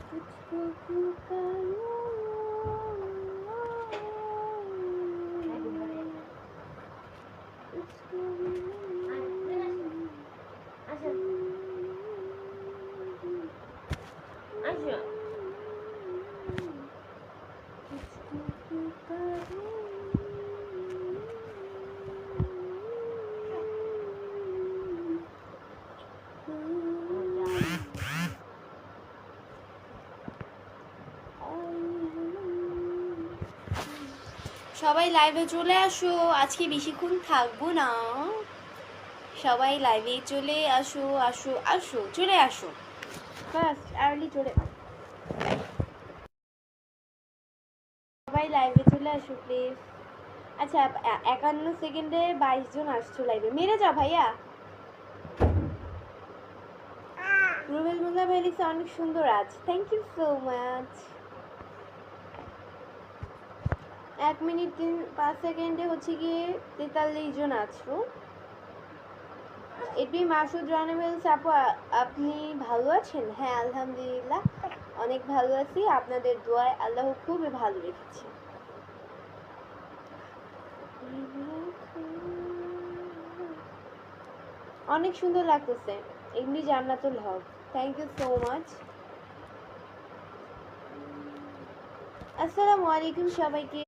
तुझको पुकारूं तुझको সবাই লাইভে চলে আসো, আজকে বেশিক্ষণ থাকবো না। সবাই লাইভে চলে আসো, আসো আসো, চলে আসো, ফার্স্ট আর্লি চলে, সবাই লাইভে চলে আসো প্লিজ। আচ্ছা 51 সেকেন্ডে 22 জন আসছো লাইভে, মেরে যাও ভাইয়া। রুবেল মোল্লা ভাই লিখছে অনেক সুন্দর আজ, thank you so much. 1 minute 5 সেকেন্ডে হচ্ছে গিয়ে 43 জন আছো। এপি মাসুদ রানা বলছে আপু আপনি ভালো আছেন? হ্যাঁ আলহামদুলিল্লাহ অনেক ভালো আছি, আপনাদের দোয়ায় আল্লাহ খুবই ভালো রেখেছে। অনেক সুন্দর লাগতেছে, এমনি জান্নাতুল হক, থ্যাংক ইউ সো মাচ। আসসালামু আলাইকুম সবাইকে।